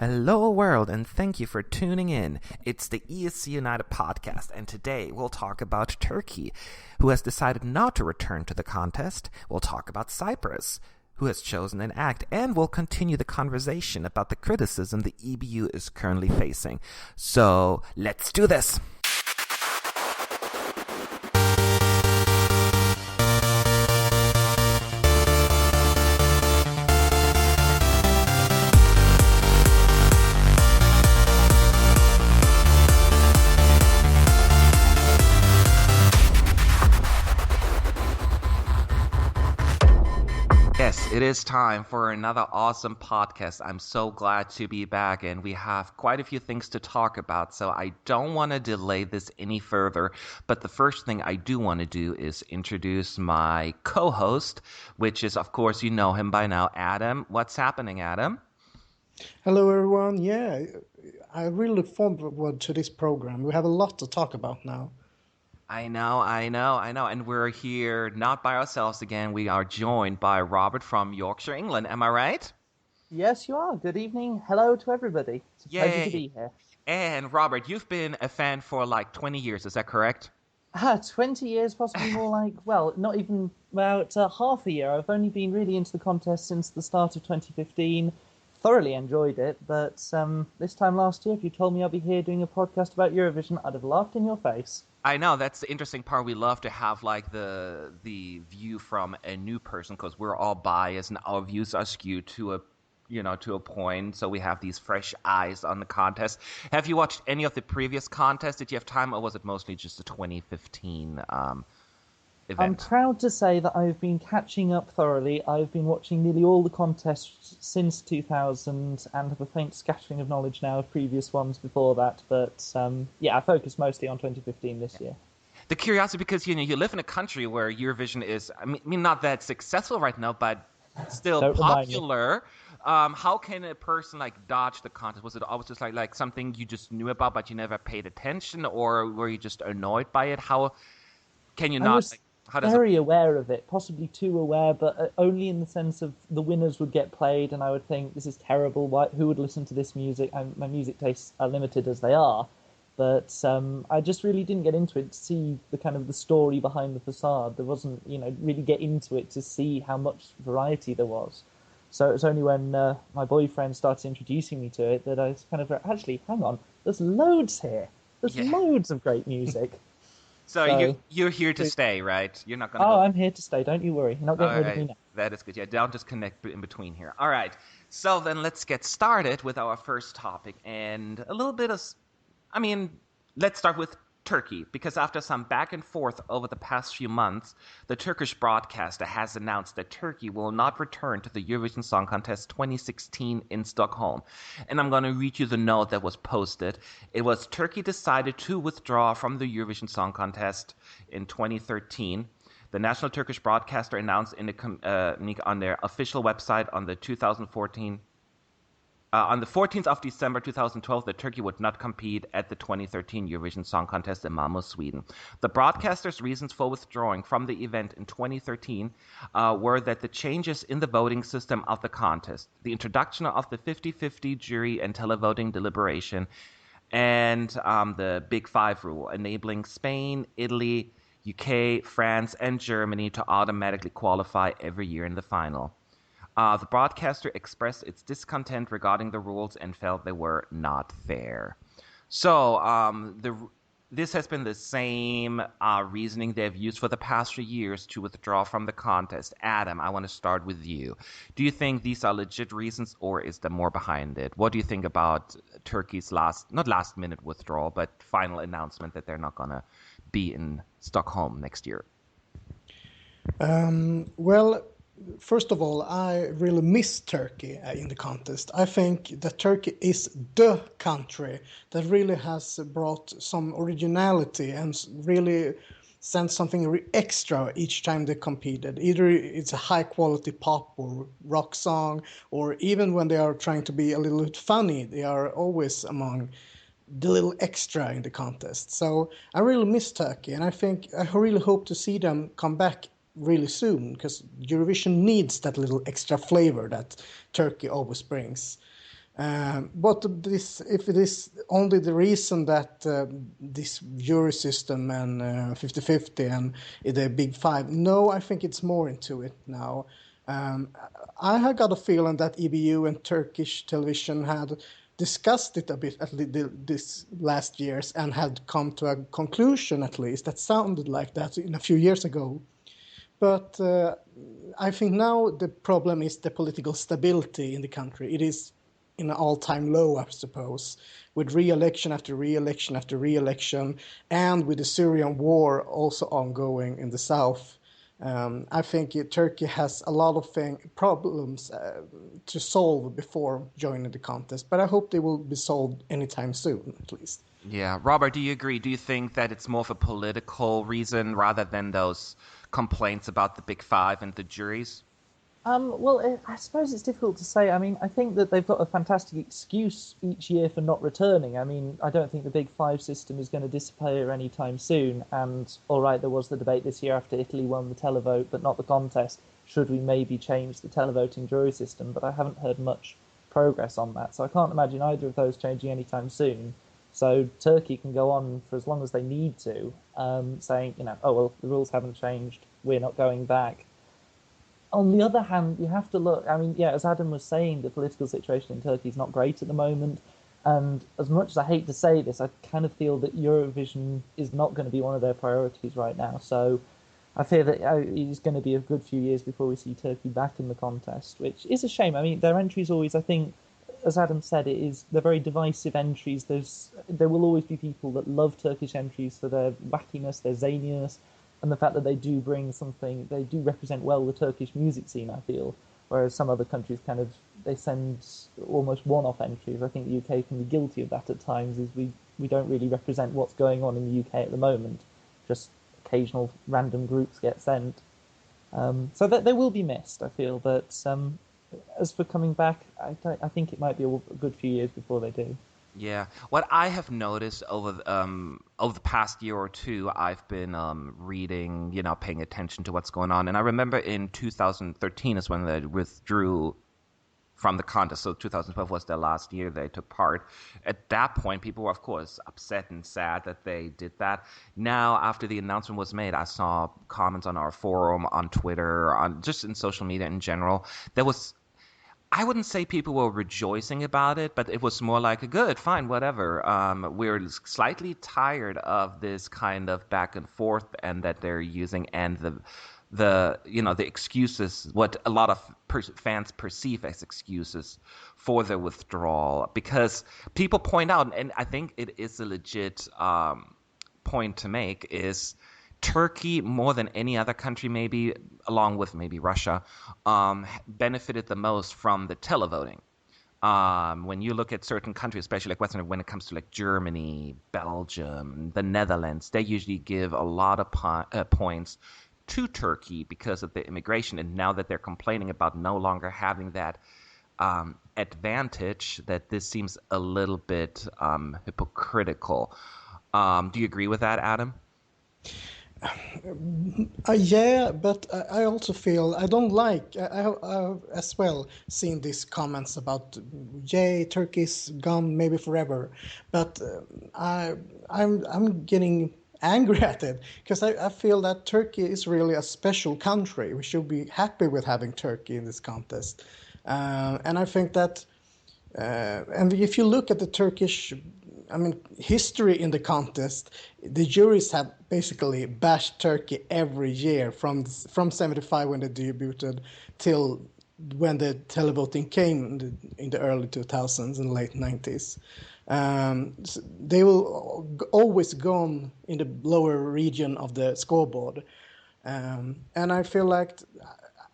Hello world, and thank you for tuning in. It's the ESC United podcast, and today we'll talk about Turkey, who has decided not to return to the contest. We'll talk about Cyprus, who has chosen an act, and we'll continue the conversation about the criticism the EBU is currently facing. So, let's do this! Yes, it is time for another awesome podcast. I'm so glad to be back, and we have quite a few things to talk about, so I don't want to delay this any further. But the first thing I do want to do is introduce my co-host, which is, of course, you know him by now, Adam. What's happening, Adam? Hello, everyone. Yeah, I really look forward to this program. We have a lot to talk about now. I know. And we're here not by ourselves again. We are joined by Robert from Yorkshire, England. Am I right? Yes, you are. Good evening. Hello to everybody. It's a pleasure to be here. And Robert, you've been a fan for like 20 years. Is that correct? 20 years, possibly more like, well, not even about half a year. I've only been really into the contest since the start of 2015. Thoroughly enjoyed it, but this time last year, if you told me I'd be here doing a podcast about Eurovision, I'd have laughed in your face. I know, that's the interesting part. We love to have like the view from a new person because we're all biased and our views are skewed to a point. So we have these fresh eyes on the contest. Have you watched any of the previous contests? Did you have time, or was it mostly just the 2015 event? I'm proud to say that I've been catching up thoroughly. I've been watching nearly all the contests since 2000 and have a faint scattering of knowledge now of previous ones before that. But I focus mostly on 2015 this year. The curiosity, because you live in a country where Eurovision is, I mean, not that successful right now, but still popular. How can a person dodge the contest? Was it always just like something you just knew about but you never paid attention, or were you just annoyed by it? How can you not? Very aware of it, possibly too aware, but only in the sense of the winners would get played, and I would think, this is terrible. Who would listen to this music? My music tastes are limited as they are, but I just really didn't get into it to see the kind of the story behind the facade. There wasn't, really get into it to see how much variety there was. So it was only when my boyfriend started introducing me to it that I was kind of, actually, hang on, there's loads here. There's loads of great music. So you're here to stay, right? You're not going to I'm here to stay. Don't you worry. You're not getting rid of me now. That is good. Yeah, don't disconnect in between here. All right. So then let's get started with our first topic. And a little bit of... let's start with Turkey. Because after some back and forth over the past few months, the Turkish broadcaster has announced that Turkey will not return to the Eurovision Song Contest 2016 in Stockholm. And I'm going to read you the note that was posted. It was, Turkey decided to withdraw from the Eurovision Song Contest in 2013. The national Turkish broadcaster announced on their official website on the 2014 on the 14th of December 2012, that Turkey would not compete at the 2013 Eurovision Song Contest in Malmö, Sweden. The broadcaster's reasons for withdrawing from the event in 2013 were that the changes in the voting system of the contest, the introduction of the 50-50 jury and televoting deliberation, and the Big Five rule, enabling Spain, Italy, UK, France, and Germany to automatically qualify every year in the final. The broadcaster expressed its discontent regarding the rules and felt they were not fair. So this has been the same reasoning they've used for the past few years to withdraw from the contest. Adam, I want to start with you. Do you think these are legit reasons, or is there more behind it? What do you think about Turkey's not last minute withdrawal, but final announcement that they're not going to be in Stockholm next year? First of all, I really miss Turkey in the contest. I think that Turkey is the country that really has brought some originality and really sent something extra each time they competed. Either it's a high-quality pop or rock song, or even when they are trying to be a little bit funny, they are always among the little extra in the contest. So I really miss Turkey, and I really hope to see them come back really soon, because Eurovision needs that little extra flavor that Turkey always brings. But if it is only the reason that this jury system and 50-50 and the Big Five, no, I think it's more into it now. I have got a feeling that EBU and Turkish television had discussed it a bit at this last years and had come to a conclusion, at least that sounded like that in a few years ago. But I think now the problem is the political stability in the country. It is in an all-time low, I suppose, with re-election after re-election after re-election, and with the Syrian war also ongoing in the south. I think Turkey has a lot of problems to solve before joining the contest, but I hope they will be solved anytime soon, at least. Yeah. Robert, do you agree? Do you think that it's more of a political reason rather than those complaints about the Big Five and the juries? Well, I suppose it's difficult to say. I mean, I think that they've got a fantastic excuse each year for not returning. I mean, I don't think the Big Five system is going to disappear anytime soon. And all right, there was the debate this year after Italy won the televote, but not the contest. Should we maybe change the televoting jury system? But I haven't heard much progress on that. So I can't imagine either of those changing anytime soon. So Turkey can go on for as long as they need to, saying, oh, well, the rules haven't changed. We're not going back. On the other hand, you have to look, I mean, yeah, as Adam was saying, the political situation in Turkey is not great at the moment. And as much as I hate to say this, I kind of feel that Eurovision is not going to be one of their priorities right now. So I fear that it's going to be a good few years before we see Turkey back in the contest, which is a shame. I mean, their entries always, I think, as Adam said, they're very divisive entries. There will always be people that love Turkish entries for their wackiness, their zaniness, and the fact that they do bring something, they do represent well the Turkish music scene, I feel, whereas some other countries they send almost one-off entries. I think the UK can be guilty of that at times, is we don't really represent what's going on in the UK at the moment. Just occasional random groups get sent. So that they will be missed, I feel, but as for coming back, I think it might be a good few years before they do. Yeah. What I have noticed over the past year or two, I've been reading, paying attention to what's going on. And I remember in 2013 is when they withdrew from the contest. So 2012 was their last year they took part. At that point, people were, of course, upset and sad that they did that. Now, after the announcement was made, I saw comments on our forum, on Twitter, on just in social media in general. I wouldn't say people were rejoicing about it, but it was more like, good, fine, whatever. We're slightly tired of this kind of back and forth and that they're using, and the excuses, what a lot of fans perceive as excuses for the withdrawal. Because people point out, and I think it is a legit point to make, is Turkey, more than any other country, maybe along with maybe Russia, benefited the most from the televoting. When you look at certain countries, especially like Western, when it comes to like Germany, Belgium, the Netherlands, they usually give a lot of points to Turkey because of the immigration. And now that they're complaining about no longer having that advantage, that this seems a little bit hypocritical. Do you agree with that, Adam? Yeah, but I also feel I don't like. I have as well seen these comments about, yay, Turkey's gone maybe forever. But I'm getting angry at it because I feel that Turkey is really a special country. We should be happy with having Turkey in this contest, and I think that. And if you look at the Turkish, history in the contest, the juries have basically bashed Turkey every year from 75 when they debuted till when the televoting came in the early 2000s and late 90s. They will always go on in the lower region of the scoreboard, and I feel like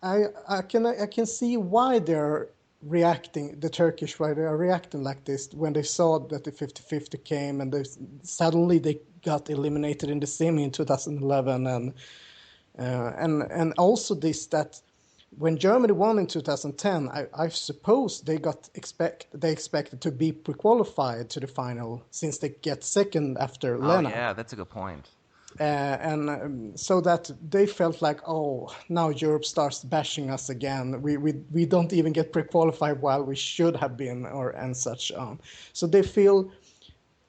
I can see why they're reacting, the Turkish, why they are reacting like this when they saw that the 50-50 came and suddenly they got eliminated in the semi in 2011, and also this, that when Germany won in 2010, I suppose they expected to be pre-qualified to the final since they get second after Lena. Oh yeah, that's a good point. So that they felt like, oh, now Europe starts bashing us again. We don't even get pre-qualified while we should have been, and such on. So they feel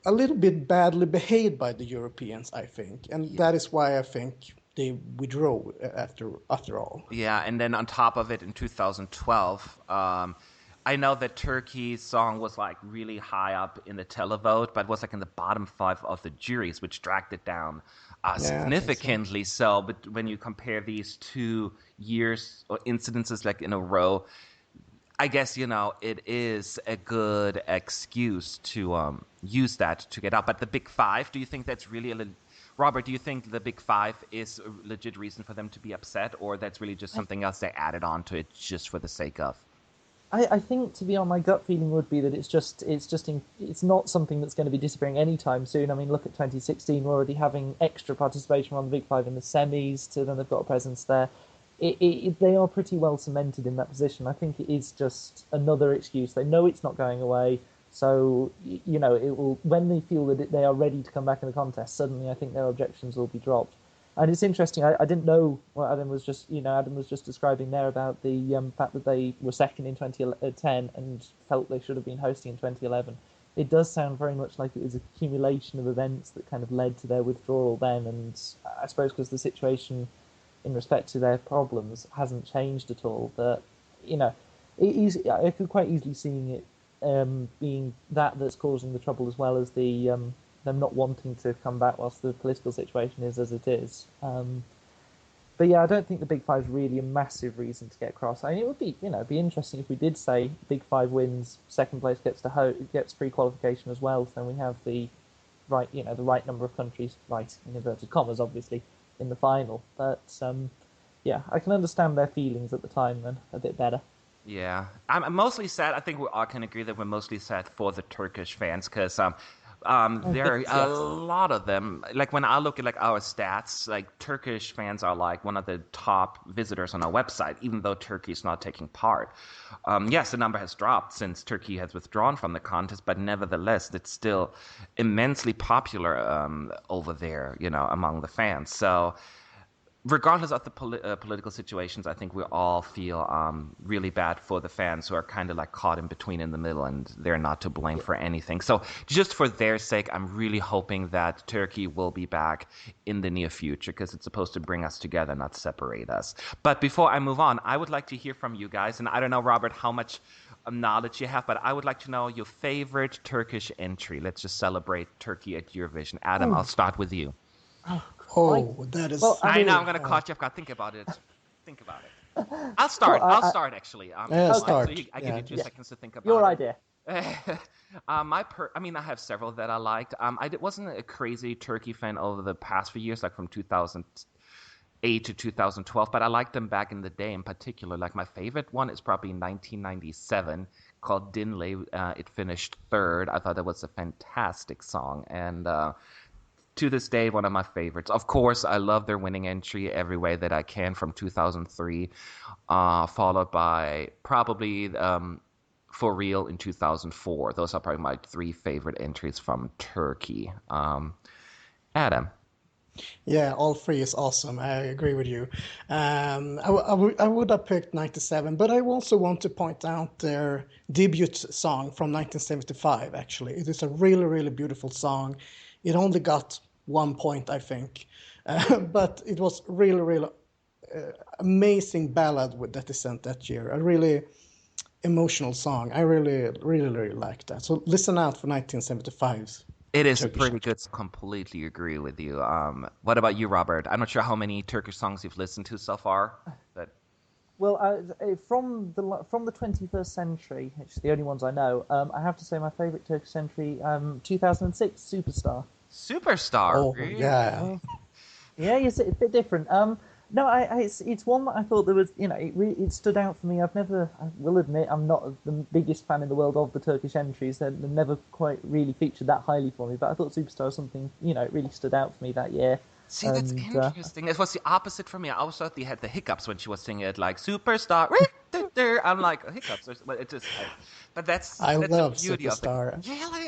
a little bit badly behaved by the Europeans, I think, and that is why I think they withdrew after all. Yeah, and then on top of it, in 2012, I know that Turkey's song was like really high up in the televote, but was like in the bottom 5 of the juries, which dragged it down significantly. So, but when you compare these 2 years or incidences like in a row, I guess, it is a good excuse to use that to get out. But the Big Five, do you think that's really Robert, do you think the Big Five is a legit reason for them to be upset, or that's really just something else they added on to it just for the sake of? I think, to be honest, my gut feeling would be that it's not something that's going to be disappearing anytime soon. I mean, look at 2016; we're already having extra participation from the Big Five in the semis. So then they've got a presence there. They are pretty well cemented in that position. I think it is just another excuse. They know it's not going away, so it will. When they feel that they are ready to come back in the contest, suddenly I think their objections will be dropped. And it's interesting. I didn't know what Adam was just describing there about the fact that they were second in 2010 and felt they should have been hosting in 2011. It does sound very much like it was an accumulation of events that kind of led to their withdrawal then. And I suppose because the situation in respect to their problems hasn't changed at all, that I could quite easily seeing it being that's causing the trouble, as well as the them not wanting to come back whilst the political situation is as it is. But yeah, I don't think the Big Five is really a massive reason to get cross. I mean, it would be be interesting if we did say Big Five wins, second place gets pre-qualification as well. So then we have the right number of countries, right in inverted commas, obviously, in the final. But I can understand their feelings at the time then a bit better. Yeah, I'm mostly sad. I think we all can agree that we're mostly sad for the Turkish fans, because there are a lot of them. Like when I look at like our stats, like Turkish fans are like one of the top visitors on our website, even though Turkey is not taking part. Yes, the number has dropped since Turkey has withdrawn from the contest, but nevertheless, it's still immensely popular over there, among the fans. So regardless of the political situations, I think we all feel really bad for the fans who are kind of like caught in between in the middle, and they're not to blame for anything. So just for their sake, I'm really hoping that Turkey will be back in the near future, because it's supposed to bring us together, not separate us. But before I move on, I would like to hear from you guys. And I don't know, Robert, how much knowledge you have, but I would like to know your favorite Turkish entry. Let's just celebrate Turkey at Eurovision. Adam, I'll start with you. That is. Well, I know I'm gonna caught you off guard. Think about it. I'll start. I'll start actually. Start. So I give you 2 seconds to think about your it. idea. I have several that I liked. I wasn't a crazy Turkey fan over the past few years, like from 2008 to 2012, but I liked them back in the day. In particular, like my favorite one is probably 1997, called Dinley. It finished 3rd. I thought that was a fantastic song, and to this day, one of my favorites. Of course, I love their winning entry Every Way That I Can from 2003, followed by probably For Real in 2004. Those are probably my 3 favorite entries from Turkey. Adam. Yeah, all 3 is awesome. I agree with you. I would have picked 97, but I also want to point out their debut song from 1975, actually. It is a really, really beautiful song. It only got 1 point, I think. But it was really, really amazing ballad that they sent that year. A really emotional song. I really, really, really like that. So listen out for 1975's. It is Turkish. pretty good. Completely agree with you. What about you, Robert? I'm not sure how many Turkish songs you've listened to so far, but well, from the 21st century, which is the only ones I know, I have to say my favourite Turkish entry, 2006, Superstar. Superstar. Oh, really? yeah. Yeah, it's a bit different. No, it's one that I thought there was, it stood out for me. I will admit, I'm not the biggest fan in the world of the Turkish entries. They've never quite really featured that highly for me. But I thought Superstar was something, it really stood out for me that year. See, that's interesting. It was the opposite for me. I always thought they had the hiccups when she was singing it, like Superstar. I'm like hiccups, but it just. But that's I love the beauty Superstar. of it. Really?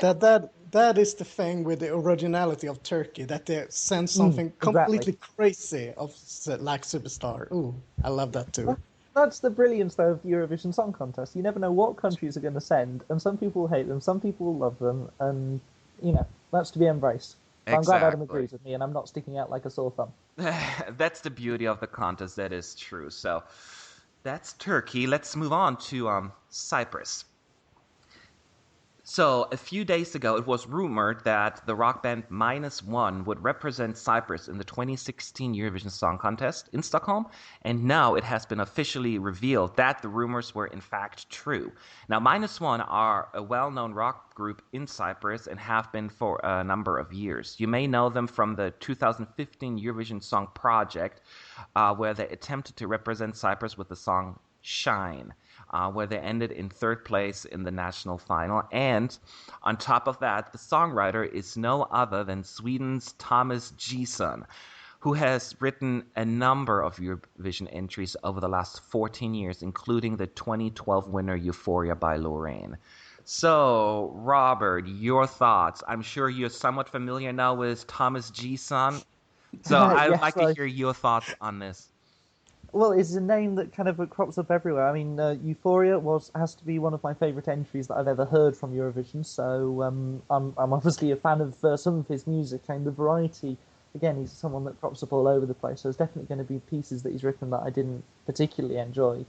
that is the thing with the originality of Turkey, that they send something completely crazy of like Superstar. Ooh, I love that too. That's the brilliance, though, of the Eurovision Song Contest. You never know what countries are going to send, and some people will hate them, some people will love them, and, that's to be embraced. So I'm glad Adam agrees with me, and I'm not sticking out like a sore thumb. That's the beauty of the contest. That is true. So that's Turkey. Let's move on to Cyprus. So a few days ago, it was rumored that the rock band -1 would represent Cyprus in the 2016 Eurovision Song Contest in Stockholm, and now it has been officially revealed that the rumors were in fact true. Now, -1 are a well-known rock group in Cyprus and have been for a number of years. You may know them from the 2015 Eurovision Song Project, where they attempted to represent Cyprus with the song Shine. Where they ended in third place in the national final. And on top of that, the songwriter is no other than Sweden's Thomas Gesson, who has written a number of Eurovision entries over the last 14 years, including the 2012 winner Euphoria by Loreen. So, Robert, your thoughts. I'm sure you're somewhat familiar now with Thomas Gesson. So I'd like to hear your thoughts on this. Well, it's a name that kind of crops up everywhere. I mean, Euphoria has to be one of my favourite entries that I've ever heard from Eurovision. So I'm obviously a fan of some of his music and the variety. Again, he's someone that crops up all over the place. So there's definitely going to be pieces that he's written that I didn't particularly enjoy.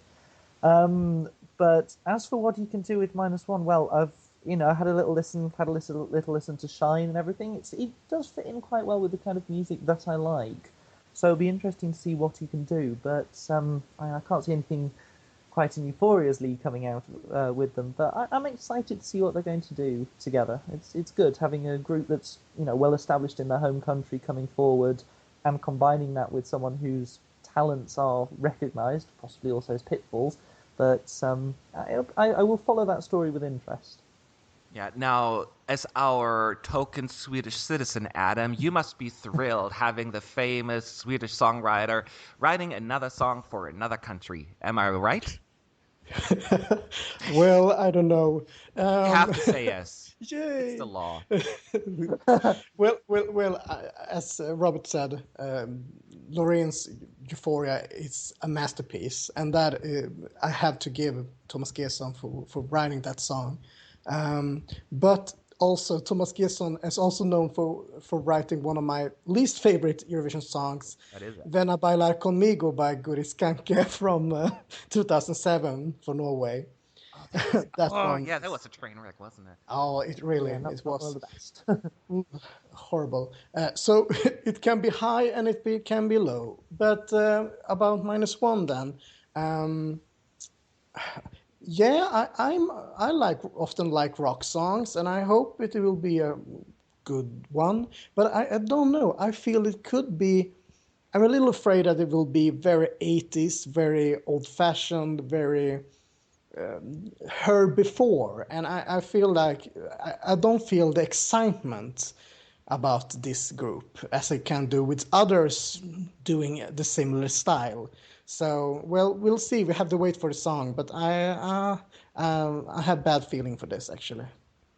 But as for what he can do with -1, well, I've had a little listen to Shine and everything. It does fit in quite well with the kind of music that I like. So it'll be interesting to see what he can do, but I can't see anything quite in Euphoria's league coming out with them. But I'm excited to see what they're going to do together. It's good having a group that's well established in their home country coming forward, and combining that with someone whose talents are recognised, possibly also as pitfalls. But I will follow that story with interest. Yeah, now, as our token Swedish citizen, Adam, you must be thrilled having the famous Swedish songwriter writing another song for another country. Am I right? Well, I don't know. You have to say yes. Yay! It's the law. Well. As Robert said, Loreen's Euphoria is a masterpiece, and that I have to give Thomas Gesson for writing that song. But also, Thomas Gesson is also known for writing one of my least favorite Eurovision songs, Venna bailar conmigo by Guri Skanke from 2007 for Norway. That one, yeah, that was a train wreck, wasn't it? Oh, it really it was one of the best. horrible. So it can be high and it can be low. But about -1 then. Yeah, I often like rock songs, and I hope it will be a good one. But I don't know. I feel it could be. I'm a little afraid that it will be very 80s, very old-fashioned, very heard before, and I feel like I don't feel the excitement about this group as I can do with others doing the similar style. So, well, we'll see. We have to wait for the song, but I have bad feeling for this actually.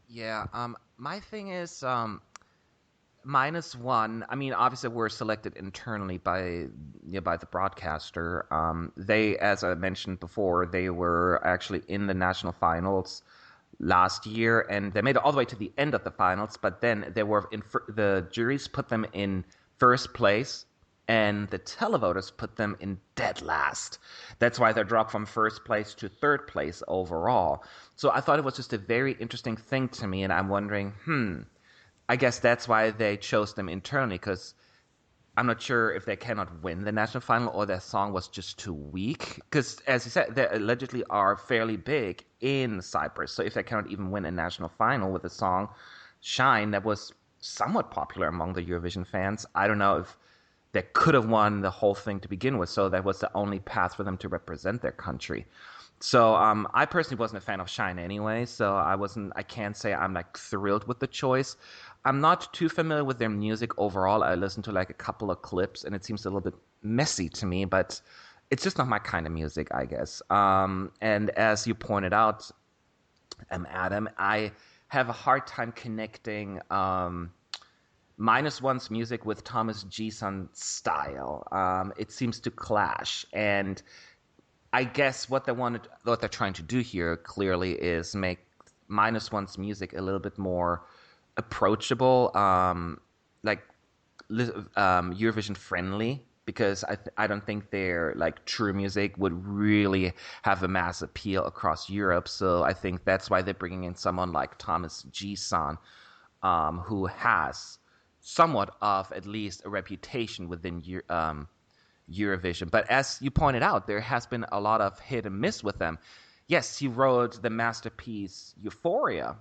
Yeah. My thing is, -1. I mean, obviously, we're selected internally by the broadcaster. They, as I mentioned before, they were actually in the national finals last year, and they made it all the way to the end of the finals. But then they were the juries put them in first place, and the televoters put them in dead last. That's why they dropped from first place to third place overall. So I thought it was just a very interesting thing to me, and I'm wondering, I guess that's why they chose them internally, because I'm not sure if they cannot win the national final or their song was just too weak. Because, as you said, they allegedly are fairly big in Cyprus. So if they cannot even win a national final with the song Shine that was somewhat popular among the Eurovision fans, I don't know if they could have won the whole thing to begin with. So that was the only path for them to represent their country. So I personally wasn't a fan of Shine anyway, so I can't say I'm like thrilled with the choice. I'm not too familiar with their music overall. I listened to like a couple of clips, and it seems a little bit messy to me, but it's just not my kind of music, I guess. And as you pointed out, Adam, I have a hard time connecting Minus One's music with Thomas Gson's style. It seems to clash, and I guess what they're trying to do here clearly is make Minus One's music a little bit more approachable, like Eurovision friendly. Because I don't think their like true music would really have a mass appeal across Europe. So I think that's why they're bringing in someone like Thomas Gson, who has somewhat of at least a reputation within Eurovision. But as you pointed out, there has been a lot of hit and miss with them. Yes, he wrote the masterpiece Euphoria,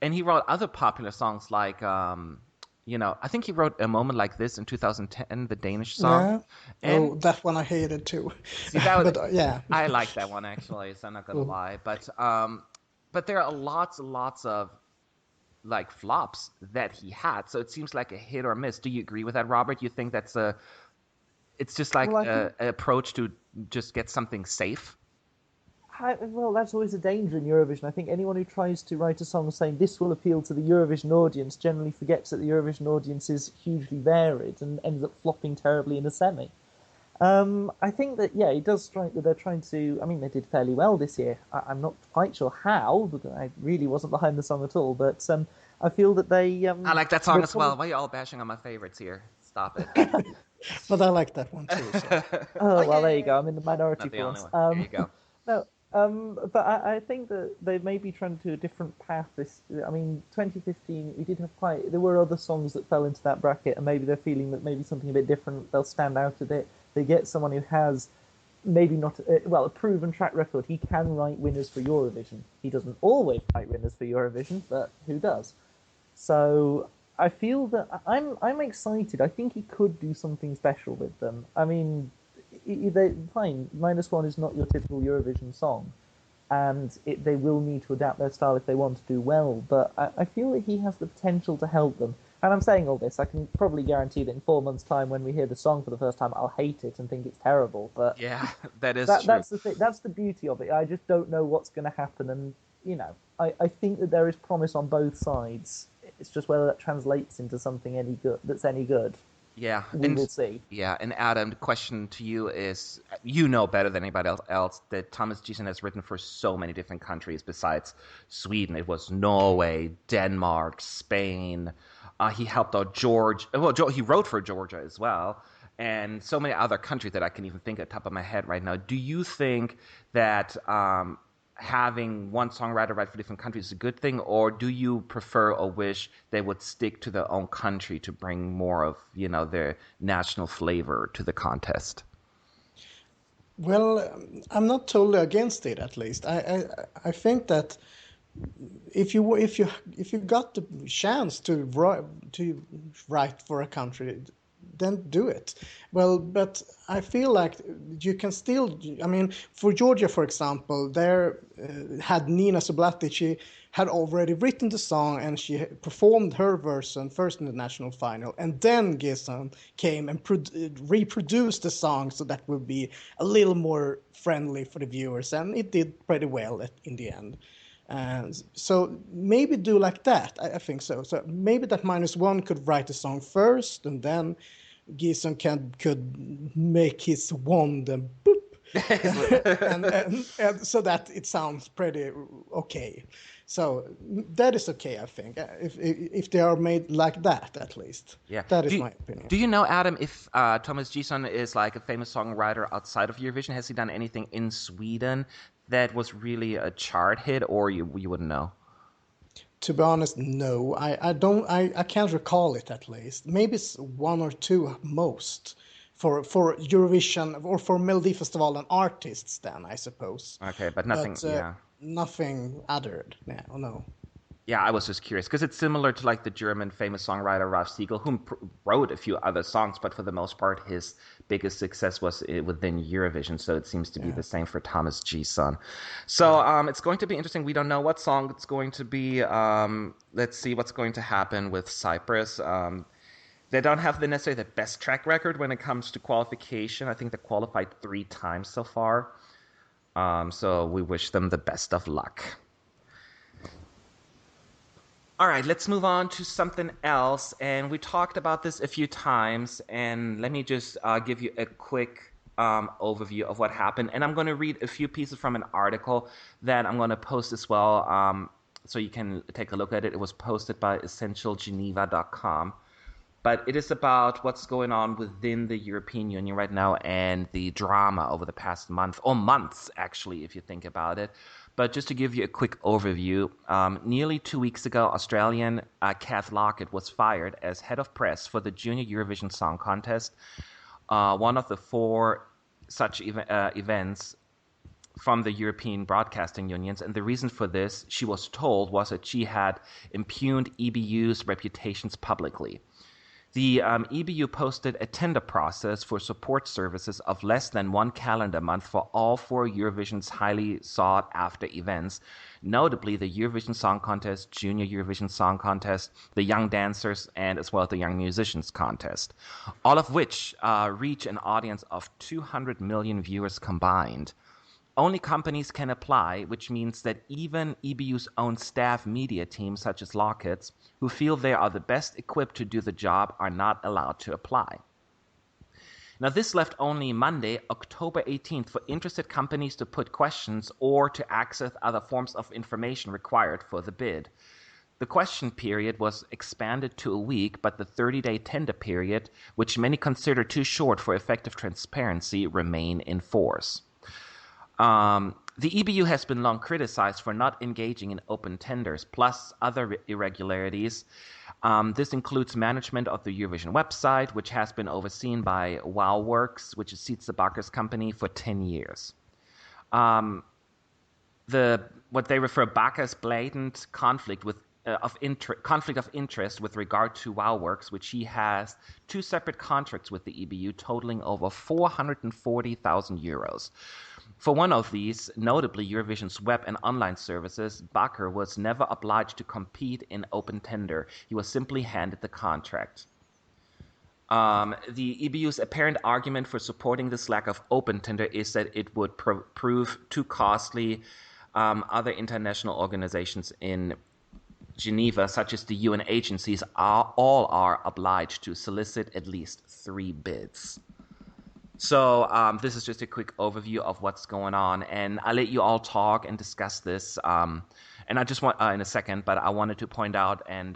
and he wrote other popular songs like. I think he wrote A Moment Like This in 2010, the Danish song. Yeah. And that one I hated too. See, that was, but yeah, I like that one actually, so I'm not gonna lie. But there are lots and lots of like flops that he had, so it seems like a hit or miss. Do you agree with that, Robert? You think it's just like an approach to just get something safe? Well, that's always a danger in Eurovision. I think anyone who tries to write a song saying this will appeal to the Eurovision audience generally forgets that the Eurovision audience is hugely varied and ends up flopping terribly in a semi. I think that, it does strike that they're trying to... I mean, they did fairly well this year. I'm not quite sure how, because I really wasn't behind the song at all, but I feel that they... I like that song as well. Why are you all bashing on my favorites here? Stop it. But I like that one too. So. Well, there you go. I'm in the minority for once. There you go. No, but I think that they may be trying to do a different path. 2015, we did have there were other songs that fell into that bracket, and maybe they're feeling that maybe something a bit different, they'll stand out a bit. They get someone who has maybe not, a proven track record. He can write winners for Eurovision. He doesn't always write winners for Eurovision, but who does? So I feel that I'm excited. I think he could do something special with them. I mean... fine, Minus One is not your typical Eurovision song, and they will need to adapt their style if they want to do well, but I feel that he has the potential to help them. And I'm saying all this, I can probably guarantee that in 4 months' time, when we hear the song for the first time, I'll hate it and think it's terrible. But yeah, that is true. That's the thing. That's the beauty of it. I just don't know what's going to happen, and I think that there is promise on both sides. It's just whether that translates into something any good. Yeah, we'll see. Yeah, and Adam, the question to you is, you know better than anybody else that Thomas Gson has written for so many different countries besides Sweden. It was Norway, Denmark, Spain. He helped out Georgia. Well, he wrote for Georgia as well, and so many other countries that I can even think at the top of my head right now. Do you think that having one songwriter write for different countries is a good thing, or do you prefer or wish they would stick to their own country to bring more of their national flavor to the contest? Well, I'm not totally against it. At least I think that if you got the chance to write for a country, then do it. Well, but I feel like you can still... I mean, for Georgia, for example, there had Nina Sublati. She had already written the song, and she performed her version first in the national final, and then Gson came and reproduced the song so that would be a little more friendly for the viewers, and it did pretty well in the end. So maybe do like that. I think so. So maybe that Minus One could write the song first, and then Gson could make his wand and boop, and so that it sounds pretty okay. So that is okay, I think, if they are made like that, at least. Yeah, that is my opinion. Do you know, Adam, if Thomas Gson is like a famous songwriter outside of Eurovision? Has he done anything in Sweden that was really a chart hit, or you wouldn't know? To be honest, no. I don't. I can't recall it, at least. Maybe it's one or two most for Eurovision or for Melodifestivalen and artists. Then I suppose. Okay, but nothing. Nothing other. No. Yeah, I was just curious because it's similar to like the German famous songwriter Ralf Siegel, who wrote a few other songs, but for the most part, his biggest success was within Eurovision. So it seems to be the same for Thomas Gson. So it's going to be interesting. We don't know what song it's going to be. Let's see what's going to happen with Cyprus. They don't have necessarily the best track record when it comes to qualification. I think they qualified 3 times so far. So we wish them the best of luck. All right, let's move on to something else. And we talked about this a few times. And let me just give you a quick overview of what happened. And I'm going to read a few pieces from an article that I'm going to post as well, so you can take a look at it. It was posted by essentialgeneva.com. But it is about what's going on within the European Union right now and the drama over the past month, or months, actually, if you think about it. But just to give you a quick overview, nearly 2 weeks ago, Australian Kath Lockett was fired as head of press for the Junior Eurovision Song Contest, one of the 4 such events from the European broadcasting unions. And the reason for this, she was told, was that she had impugned EBU's reputations publicly. The EBU posted a tender process for support services of less than 1 calendar month for all 4 Eurovision's highly sought-after events, notably the Eurovision Song Contest, Junior Eurovision Song Contest, the Young Dancers, and as well as the Young Musicians Contest, all of which reach an audience of 200 million viewers combined. Only companies can apply, which means that even EBU's own staff media teams, such as Lockett's, who feel they are the best equipped to do the job, are not allowed to apply. Now, this left only Monday, October 18th, for interested companies to put questions or to access other forms of information required for the bid. The question period was expanded to a week, but the 30-day tender period, which many consider too short for effective transparency, remain in force. The EBU has been long criticized for not engaging in open tenders, plus other irregularities. This includes management of the Eurovision website, which has been overseen by WowWorks, which is Sietze company, for 10 years. What they refer back as blatant conflict of interest with regard to WowWorks, which he has 2 separate contracts with the EBU totaling over 440,000 euros. For one of these, notably Eurovision's web and online services, Bakker was never obliged to compete in open tender. He was simply handed the contract. The EBU's apparent argument for supporting this lack of open tender is that it would prove too costly. Other international organizations in Geneva, such as the UN agencies, all are obliged to solicit at least 3 bids. So this is just a quick overview of what's going on, and I'll let you all talk and discuss this. And I just want in a second, but I wanted to point out and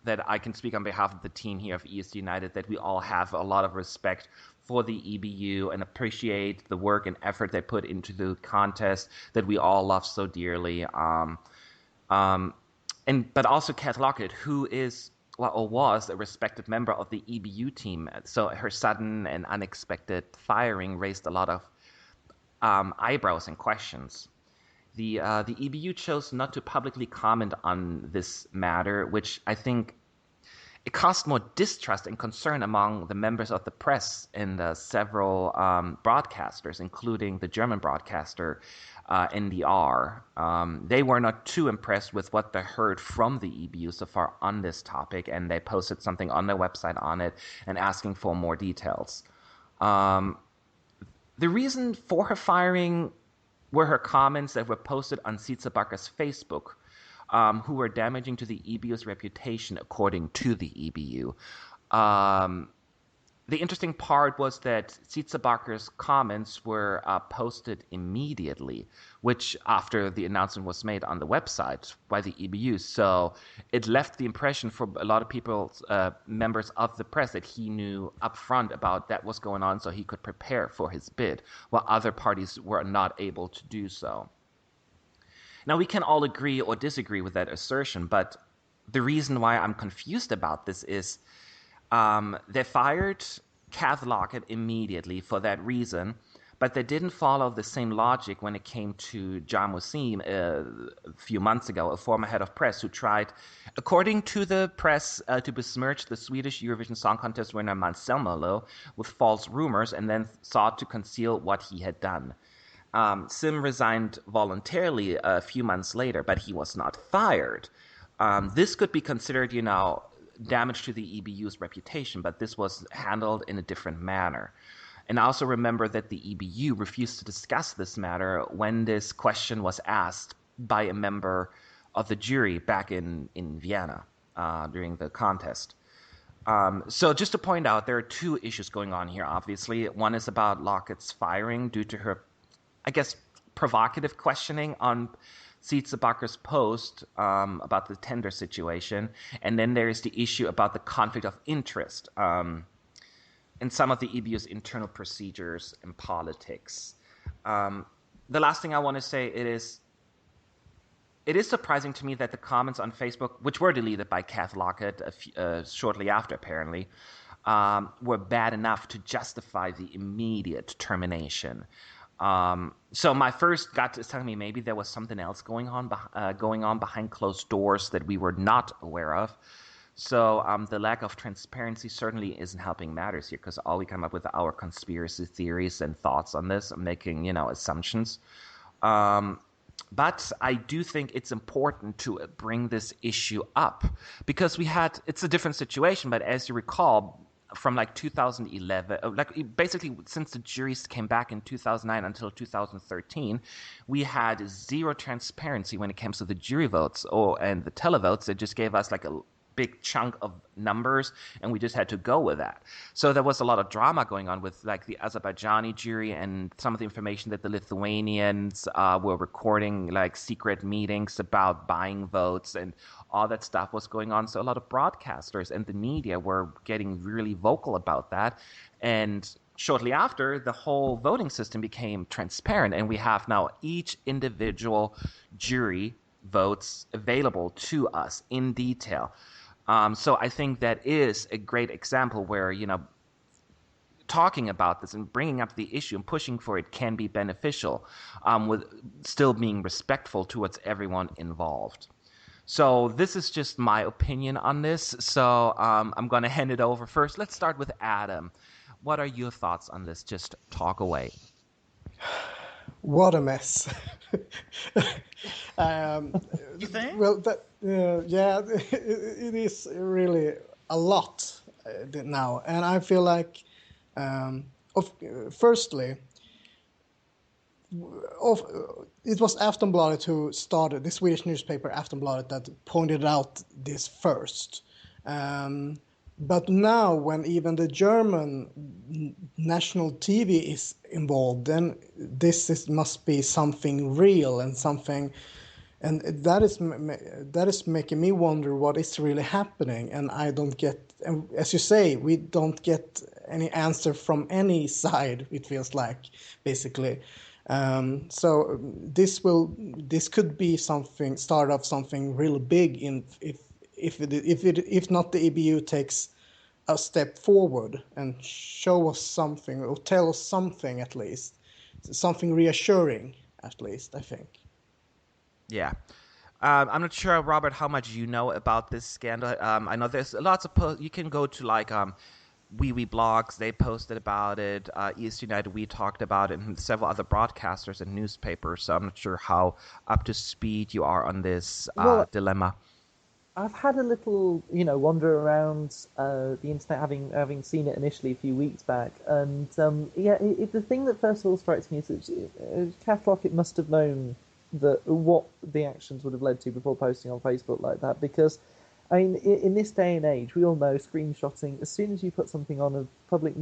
that I can speak on behalf of the team here of ESD United that we all have a lot of respect for the EBU and appreciate the work and effort they put into the contest that we all love so dearly. But also Kath Lockett, who is or was a respected member of the EBU team. So her sudden and unexpected firing raised a lot of eyebrows and questions. The EBU chose not to publicly comment on this matter, which I think it caused more distrust and concern among the members of the press and several broadcasters, including the German broadcaster NDR. They were not too impressed with what they heard from the EBU so far on this topic, and they posted something on their website on it and asking for more details. The reason for her firing were her comments that were posted on Sietze Facebook, who were damaging to the EBU's reputation, according to the EBU. The interesting part was that Sietze comments were posted immediately, which after the announcement was made on the website by the EBU. So it left the impression for a lot of people, members of the press, that he knew upfront about that was going on so he could prepare for his bid, while other parties were not able to do so. Now, we can all agree or disagree with that assertion, but the reason why I'm confused about this is they fired Kath Lockett immediately for that reason, but they didn't follow the same logic when it came to Jan Musim a few months ago, a former head of press who tried, according to the press, to besmirch the Swedish Eurovision Song Contest winner Marcel with false rumors and then sought to conceal what he had done. Sim resigned voluntarily a few months later, but he was not fired. This could be considered, damage to the EBU's reputation, but this was handled in a different manner. And also remember that the EBU refused to discuss this matter when this question was asked by a member of the jury back in Vienna during the contest. So just to point out, there are two issues going on here, obviously. One is about Lockett's firing due to her, I guess, provocative questioning on Sietzebacher's post about the tender situation. And then there is the issue about the conflict of interest in some of the EBU's internal procedures and politics. The last thing I want to say, it is surprising to me that the comments on Facebook, which were deleted by Kath Lockett shortly after, apparently, were bad enough to justify the immediate termination. So my first gut is telling me maybe there was something else going on behind closed doors that we were not aware of. So the lack of transparency certainly isn't helping matters here, because all we come up with are our conspiracy theories and thoughts on this, making assumptions. But I do think it's important to bring this issue up, because it's a different situation, but as you recall, from like 2011, basically since the juries came back in 2009 until 2013, we had zero transparency when it comes to the jury votes and the televotes. They just gave us like a big chunk of numbers, and we just had to go with that. So there was a lot of drama going on with like the Azerbaijani jury and some of the information that the Lithuanians were recording, like secret meetings about buying votes, and all that stuff was going on. So a lot of broadcasters and the media were getting really vocal about that. And shortly after, the whole voting system became transparent, and we have now each individual jury votes available to us in detail. So I think that is a great example where, talking about this and bringing up the issue and pushing for it can be beneficial, with still being respectful towards everyone involved. So this is just my opinion on this. So I'm going to hand it over first. Let's start with Adam. What are your thoughts on this? Just talk away. What a mess. You think? Well, yeah, it is really a lot now. And I feel like, firstly, it was Aftonbladet who started, the Swedish newspaper Aftonbladet, that pointed out this first. But now, when even the German national TV is involved, then must be something real and something, and that is making me wonder what is really happening. And I don't get, and as you say, we don't get any answer from any side. It feels like, basically. So this could be something, start of something really big if not the EBU takes a step forward and show us something, or tell us something, at least something reassuring, at least, I think. Yeah. I'm not sure, Robert, how much you know about this scandal. I know there's lots of you can go to like Wee blogs, they posted about it. East United, we talked about it, and several other broadcasters and newspapers. So I'm not sure how up to speed you are on this dilemma. I've had a little, wander around the internet, having seen it initially a few weeks back, and the thing that first of all strikes me is that Kath Lockett must have known what the actions would have led to before posting on Facebook like that, because I mean, in this day and age, we all know screenshotting, as soon as you put something on a public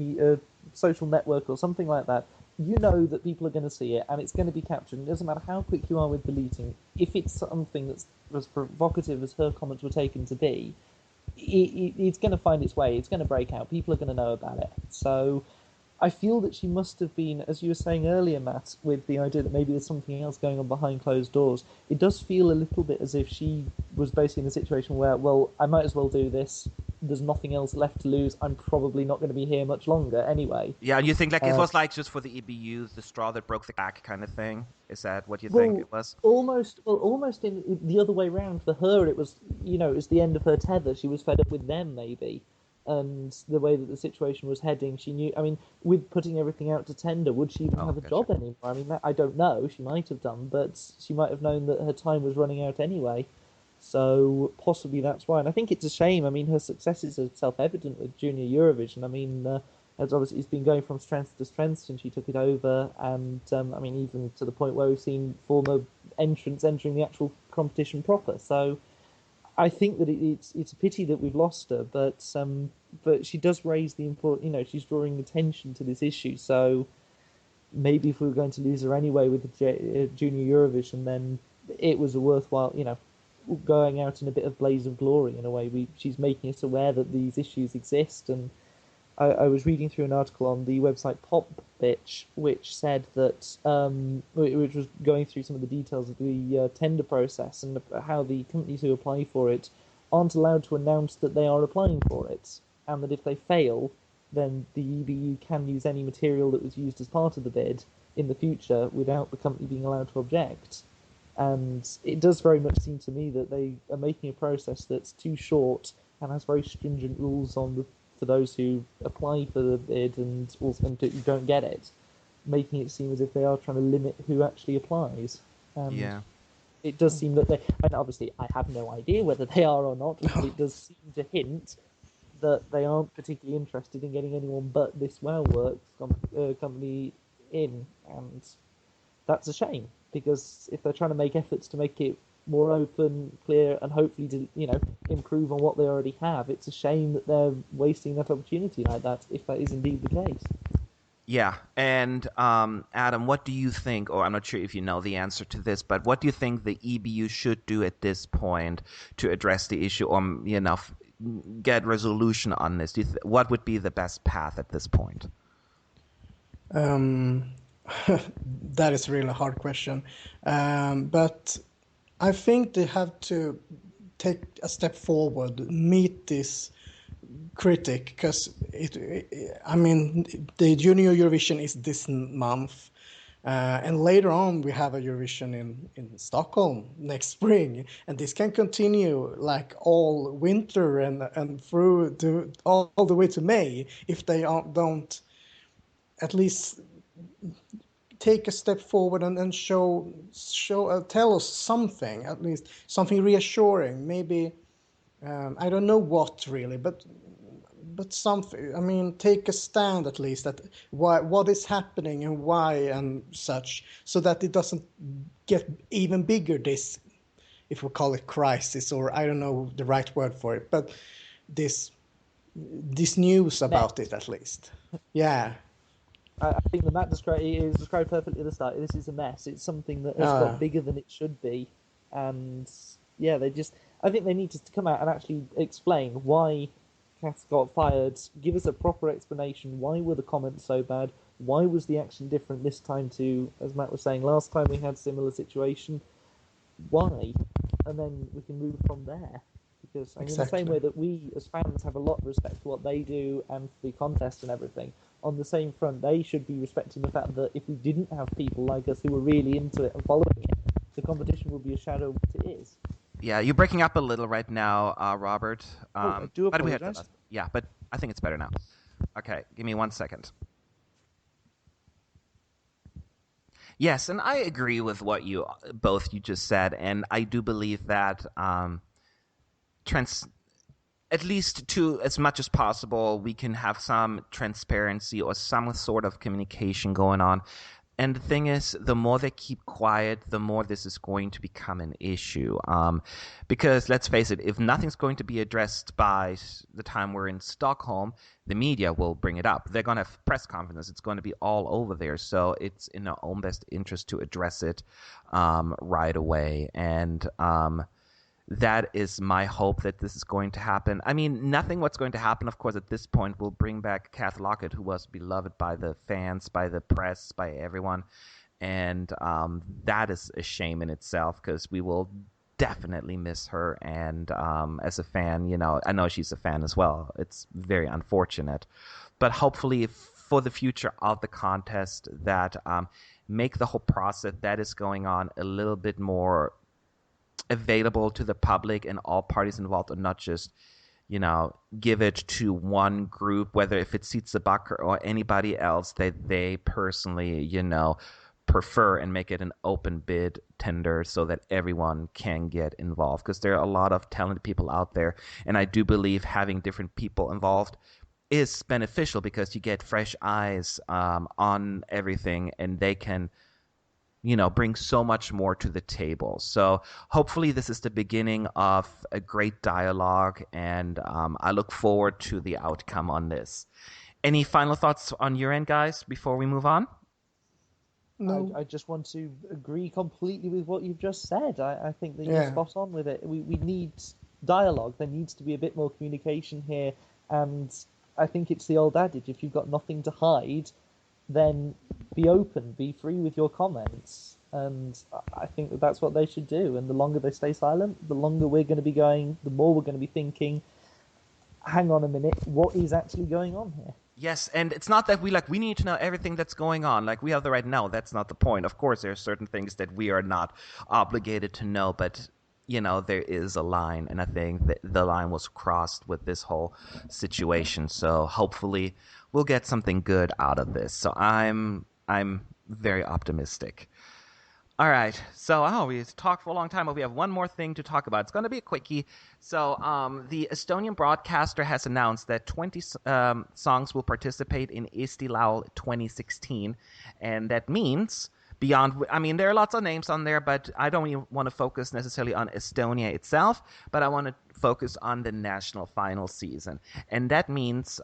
social network or something like that, you know that people are going to see it and it's going to be captured. It doesn't matter how quick you are with deleting. If it's something that's as provocative as her comments were taken to be, it's going to find its way. It's going to break out. People are going to know about it. So I feel that she must have been, as you were saying earlier, Matt, with the idea that maybe there's something else going on behind closed doors. It does feel a little bit as if she was basically in a situation where, well, I might as well do this. There's nothing else left to lose. I'm probably not going to be here much longer anyway. Yeah, and you think like it was like just for the EBUs, the straw that broke the back kind of thing? Is that what you think it was? Almost in the other way round. For her, it was, it was the end of her tether. She was fed up with them, maybe. And the way that the situation was heading, she knew, I mean, with putting everything out to tender, would she even have a job anymore? I mean, I don't know. She might have done, but she might have known that her time was running out anyway. So possibly that's why. And I think it's a shame. I mean, her successes are self-evident with Junior Eurovision. I mean, it's been going from strength to strength since she took it over. And, I mean, even to the point where we've seen former entrants entering the actual competition proper. So I think that it's a pity that we've lost her, but she does raise the important. She's drawing attention to this issue. So maybe if we were going to lose her anyway with the Junior Eurovision, then it was a worthwhile, going out in a bit of blaze of glory in a way. She's making us aware that these issues exist, and I was reading through an article on the website Pop Bitch, which said that, which was going through some of the details of the tender process and how the companies who apply for it aren't allowed to announce that they are applying for it, and that if they fail, then the EBU can use any material that was used as part of the bid in the future without the company being allowed to object. And it does very much seem to me that they are making a process that's too short and has very stringent rules for those who apply for the bid and also don't get it, making it seem as if they are trying to limit who actually applies. Yeah. It does seem that and obviously I have no idea whether they are or not, but it does seem to hint that they aren't particularly interested in getting anyone but this WowWorks company in, and that's a shame, because if they're trying to make efforts to make it more open, clear, and hopefully to improve on what they already have, it's a shame that they're wasting that opportunity like that, if that is indeed the case. Yeah, and Adam, what do you think, or I'm not sure if you know the answer to this, but what do you think the EBU should do at this point to address the issue, or get resolution on this? What would be the best path at this point? That is really a hard question, but I think they have to take a step forward, meet this critic, because the Junior Eurovision is this month, and later on we have a Eurovision in Stockholm next spring, and this can continue like all winter and through to all the way to May if they don't at least take a step forward and tell us something, at least something reassuring. Maybe I don't know what really, but something. Take a stand at least at what is happening and why and such, so that it doesn't get even bigger. This, if we call it crisis, or I don't know the right word for it, but this news about it at least. Yeah. I think that Matt described perfectly at the start. This is a mess. It's something that has got bigger than it should be, and I think they need to come out and actually explain why Kath got fired. Give us a proper explanation. Why were the comments so bad? Why was the action different this time to, as Matt was saying, last time we had similar situation? Why? And then we can move from there. Because in the same way that we as fans have a lot of respect for what they do and for the contest and everything, on the same front, they should be respecting the fact that if we didn't have people like us who were really into it and following it, the competition would be a shadow of what it is. Yeah, you're breaking up a little right now, Robert. I do apologize. Yeah, but I think it's better now. Okay, give me 1 second. Yes, and I agree with what you just said, and I do believe that at least to as much as possible, we can have some transparency or some sort of communication going on. And the thing is, the more they keep quiet, the more this is going to become an issue. Because let's face it, if nothing's going to be addressed by the time we're in Stockholm, the media will bring it up. They're going to have press conferences. It's going to be all over there. So it's in our own best interest to address it right away. And that is my hope that this is going to happen. Nothing what's going to happen, of course, at this point will bring back Kath Lockett, who was beloved by the fans, by the press, by everyone. And that is a shame in itself, because we will definitely miss her. And as a fan, I know she's a fan as well. It's very unfortunate. But hopefully for the future of the contest, that make the whole process that is going on a little bit more available to the public and all parties involved, and not just give it to one group, whether if it's Sitze Bakker or anybody else that they personally prefer, and make it an open bid tender so that everyone can get involved, because there are a lot of talented people out there, and I do believe having different people involved is beneficial, because you get fresh eyes on everything, and they can bring so much more to the table. So hopefully this is the beginning of a great dialogue, and I look forward to the outcome on this. Any final thoughts on your end, guys, before we move on? No. I just want to agree completely with what you've just said. I think that you're spot on with it. We need dialogue. There needs to be a bit more communication here, and I think it's the old adage, if you've got nothing to hide, then be open, be free with your comments. And I think that that's what they should do. And the longer they stay silent, the longer we're going to be going, the more we're going to be thinking, hang on a minute, what is actually going on here? Yes, and it's not that we need to know everything that's going on. Like, we have the right to know. That's not the point. Of course, there are certain things that we are not obligated to know, but, there is a line, and I think that the line was crossed with this whole situation. So hopefully we'll get something good out of this. So I'm very optimistic. All right, so we talked for a long time, but we have one more thing to talk about. It's going to be a quickie. So the Estonian broadcaster has announced that 20 songs will participate in Eesti Laul 2016, and that means there are lots of names on there, but I don't even want to focus necessarily on Estonia itself, but I want to focus on the national final season. And that means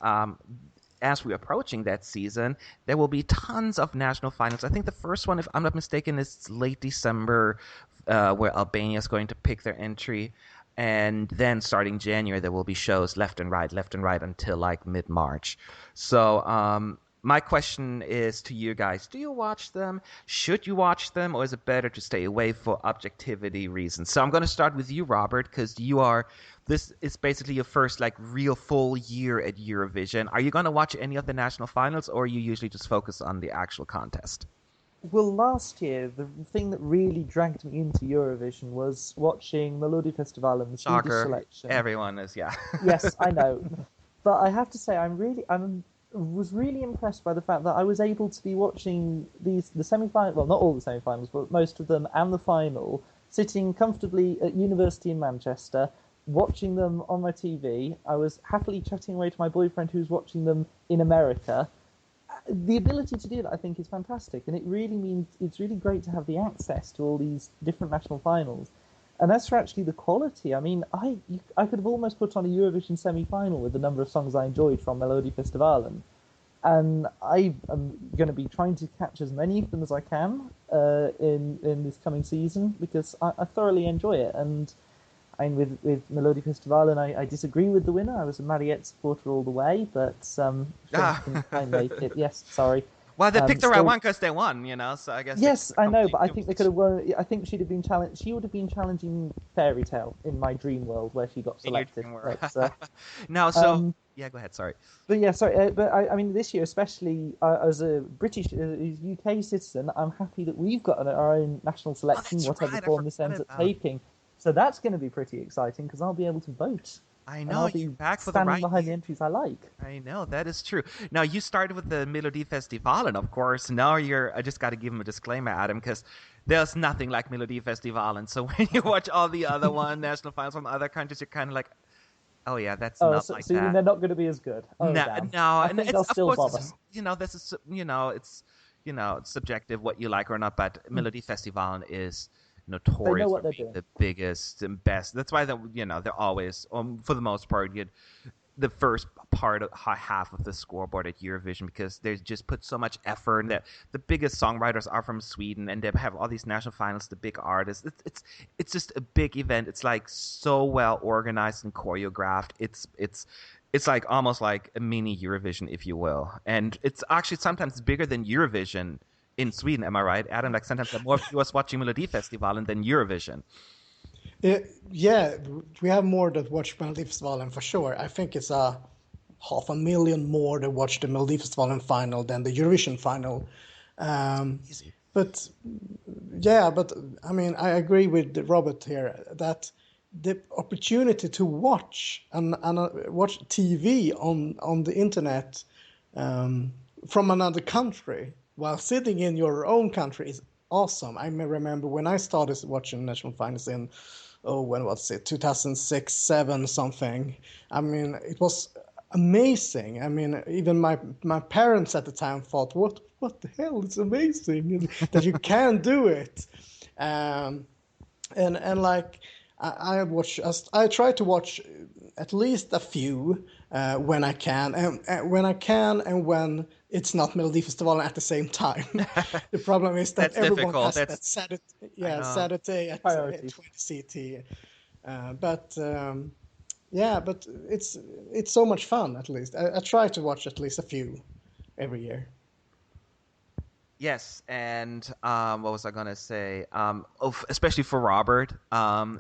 as we're approaching that season, there will be tons of national finals. I think the first one, if I'm not mistaken, is late December, where Albania is going to pick their entry. And then starting January, there will be shows left and right until like mid-March. So my question is to you guys, do you watch them? Should you watch them? Or is it better to stay away for objectivity reasons? So I'm going to start with you, Robert, because this is basically your first real full year at Eurovision. Are you going to watch any of the national finals, or you usually just focus on the actual contest? Well, last year, the thing that really dragged me into Eurovision was watching Melodifestivalen and the Swedish selection. Everyone is, yeah. Yes, I know. But I have to say, I was really impressed by the fact that I was able to be watching the semi-final, well, not all the semi-finals, but most of them, and the final, sitting comfortably at university in Manchester, watching them on my TV. I was happily chatting away to my boyfriend who's watching them in America. The ability to do that, I think, is fantastic, and it really means it's really great to have the access to all these different national finals. And as for actually the quality, I mean, I could have almost put on a Eurovision semi-final with the number of songs I enjoyed from Melodifestivalen, and I am going to be trying to catch as many of them as I can in this coming season, because I thoroughly enjoy it. And with Melodifestivalen, I disagree with the winner. I was a Mariette supporter all the way, but I make it. Yes, sorry. Well, they picked the right one because they won, so I guess... Yes, I know, but I think they could have won. I think she'd have been challenged. She would have been challenging Fairy Tale in my dream world, where she got selected. No, so... yeah, go ahead, sorry. But yeah, sorry, but I mean, this year, especially as a British, UK citizen, I'm happy that we've got our own national selection, whatever form this ends up taking. So that's going to be pretty exciting, because I'll be able to vote. I know, you're back for the right... standing behind the entries I like. I know, that is true. Now, you started with the Melodifestivalen, of course. Now I just got to give him a disclaimer, Adam, because there's nothing like Melodifestivalen. So when you watch all the other national finals from other countries, you're kind of like, oh yeah, that's not like so that. they're not going to be as good. No, I think they'll still bother. This is, it's subjective what you like or not, but Melodifestivalen is notorious for being the biggest and best. That's why they're always, for the most part, the first part of half of the scoreboard at Eurovision, because they just put so much effort, and that the biggest songwriters are from Sweden, and they have all these national finals, the big artists. It's just a big event. It's so well organized and choreographed. It's like almost like a mini Eurovision, if you will, and it's actually sometimes bigger than Eurovision in Sweden. Am I right, Adam? Sometimes there are more viewers watching Melodifestivalen than Eurovision. Yeah, we have more that watch Melodifestivalen for sure. I think it's 500,000 more that watch the Melodifestivalen final than the Eurovision final. Easy. But I mean, I agree with Robert here that the opportunity to watch and watch TV on the internet from another country while sitting in your own country is awesome. I remember when I started watching national finals when was it, 2006, 2007, something. I mean, it was amazing. I mean, even my parents at the time thought, what the hell? It's amazing that you can do it. And like I try to watch at least a few when I can, and when it's not Melodifestivalen at the same time. The problem is that everyone has that Saturday at 20 CT. But it's so much fun. At least I try to watch at least a few every year. Yes, and what was I gonna say? Especially for Robert,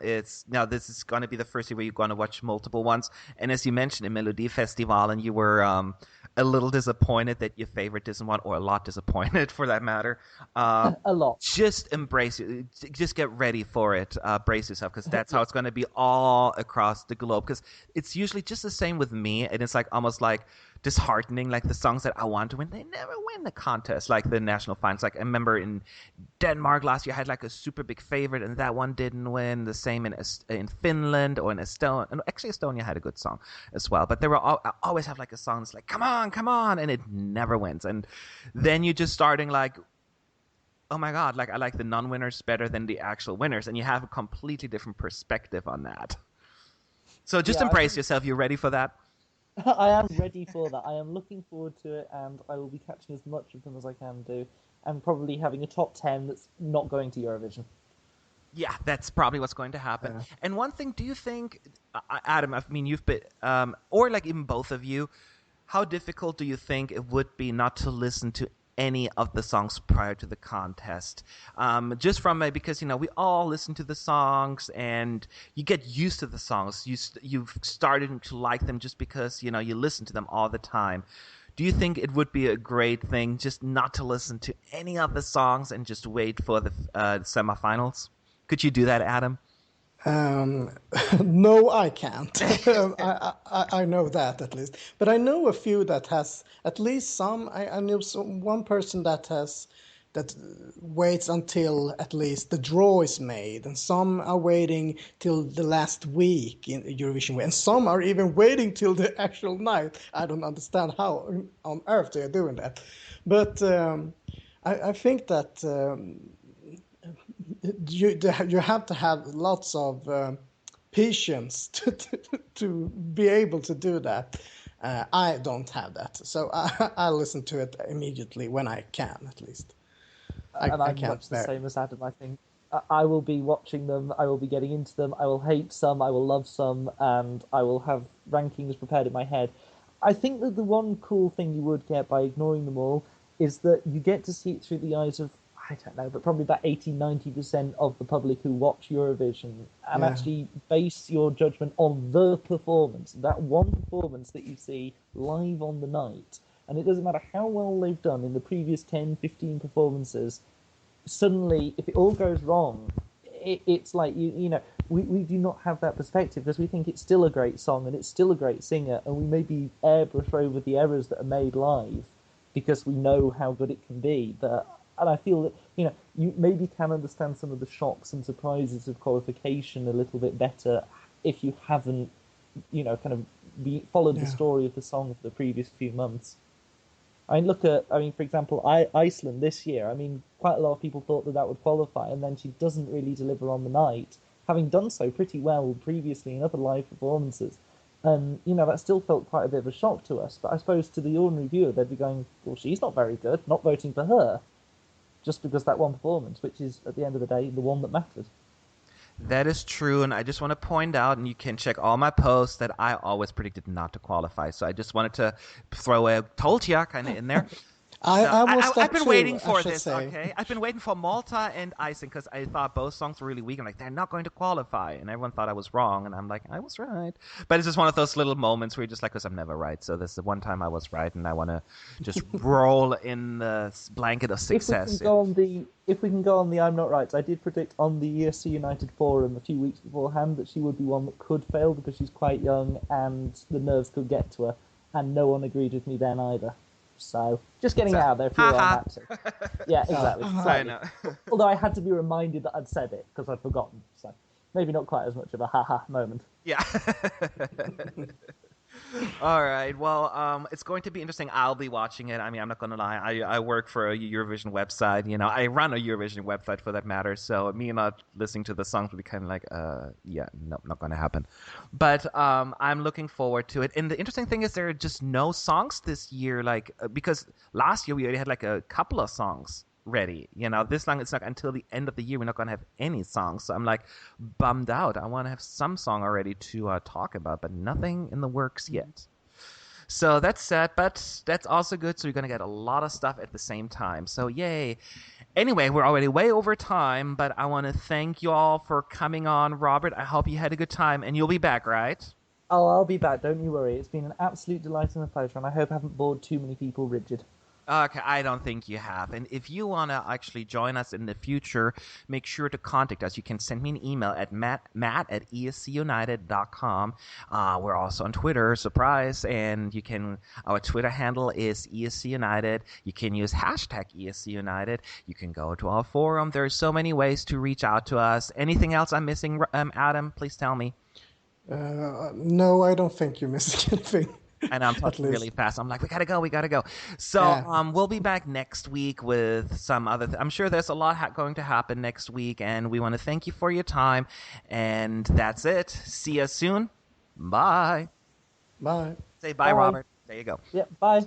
this is gonna be the first year where you're gonna watch multiple ones. And as you mentioned in Melodifestivalen, and you were a little disappointed that your favorite isn't one, or a lot disappointed for that matter. A lot. Just embrace it. Just get ready for it. Brace yourself, because that's how it's gonna be all across the globe. Because it's usually just the same with me, and it's like almost like disheartening, like the songs that I want to win, they never win the contest, like the national finals. Like I remember in Denmark last year, I had like a super big favorite, and that one didn't win. The same in Finland or in Estonia. And actually, Estonia had a good song as well. But I always have like a song that's like, come on, and it never wins. And then you're just starting like, oh my God, like I like the non-winners better than the actual winners, and you have a completely different perspective on that. So just embrace yourself. You ready for that? I am ready for that. I am looking forward to it, and I will be catching as much of them as I can do, and probably having a top 10 that's not going to Eurovision. Yeah, that's probably what's going to happen. Yeah. And one thing, do you think, Adam, I mean, you've been, or like even both of you, how difficult do you think it would be not to listen to any of the songs prior to the contest? Just from because we all listen to the songs and you get used to the songs. You've started to like them just because you listen to them all the time. Do you think it would be a great thing just not to listen to any of the songs and just wait for the semifinals? Could you do that, Adam? No, I can't. I know that at least, but I know a few that has at least some. I know one person that waits until at least the draw is made, and some are waiting till the last week in Eurovision, and some are even waiting till the actual night. I don't understand how on earth they are doing that, but I think that. You have to have lots of patience to be able to do that. I don't have that, so I listen to it immediately when I can, at least. I'm much the same as Adam. I think I will be watching them, I will be getting into them, I will hate some, I will love some, and I will have rankings prepared in my head. I think that the one cool thing you would get by ignoring them all is that you get to see it through the eyes of, I don't know, but probably about 80-90% of the public who watch Eurovision, and actually base your judgment on the performance, that one performance that you see live on the night. And it doesn't matter how well they've done in the previous 10, 15 performances, suddenly, if it all goes wrong, it's like, we do not have that perspective because we think it's still a great song and it's still a great singer, and we maybe airbrush over the errors that are made live because we know how good it can be. And I feel that, you maybe can understand some of the shocks and surprises of qualification a little bit better if you haven't, kind of followed the story of the song for the previous few months. For example, Iceland this year, quite a lot of people thought that would qualify, and then she doesn't really deliver on the night, having done so pretty well previously in other live performances. And, that still felt quite a bit of a shock to us. But I suppose to the ordinary viewer, they'd be going, well, she's not very good, not voting for her. Just because that one performance, which is, at the end of the day, the one that mattered. That is true, and I just want to point out, and you can check all my posts, that I always predicted not to qualify. So I just wanted to throw a told ya kind of in there. I've been waiting for this, okay? I've been waiting for Malta and Iceland because I thought both songs were really weak. I'm like, they're not going to qualify. And everyone thought I was wrong. And I'm like, I was right. But it's just one of those little moments where you're just like, because I'm never right. So this is the one time I was right, and I want to just roll in the blanket of success. If we can go on the I'm not right, I did predict on the ESC United forum a few weeks beforehand that she would be one that could fail because she's quite young and the nerves could get to her. And no one agreed with me then either. So, just getting it out there if you want that to. Yeah, exactly. I know. Although I had to be reminded that I'd said it because I'd forgotten. So, maybe not quite as much of a ha-ha moment. Yeah. All right. Well, it's going to be interesting. I'll be watching it. I mean, I'm not going to lie. I work for a Eurovision website. I run a Eurovision website for that matter. So me not listening to the songs would be kind of like, yeah, no, not going to happen. But I'm looking forward to it. And the interesting thing is there are just no songs this year, because last year we already had like a couple of songs ready. This long it's not until the end of the year we're not going to have any songs. So I'm like bummed out. I want to have some song already to talk about, but nothing in the works yet. So that's sad, but that's also good. So you're going to get a lot of stuff at the same time. So yay. Anyway, we're already way over time, but I want to thank you all for coming on. Robert, I hope you had a good time, and you'll be back, right? Oh, I'll be back. Don't you worry. It's been an absolute delight and a pleasure, and I hope I haven't bored too many people rigid. Okay, I don't think you have. And if you want to actually join us in the future, make sure to contact us. You can send me an email at matt@escunited.com. We're also on Twitter, surprise. And our Twitter handle is ESCUnited. You can use hashtag ESCUnited. You can go to our forum. There are so many ways to reach out to us. Anything else I'm missing, Adam? Please tell me. No, I don't think you're missing anything. And I'm talking really fast. I'm like, we gotta go. So we'll be back next week with some other. I'm sure there's a lot going to happen next week, and we want to thank you for your time. And that's it. See you soon. Bye. Bye. Say bye, Robert. There you go. Yeah. Bye.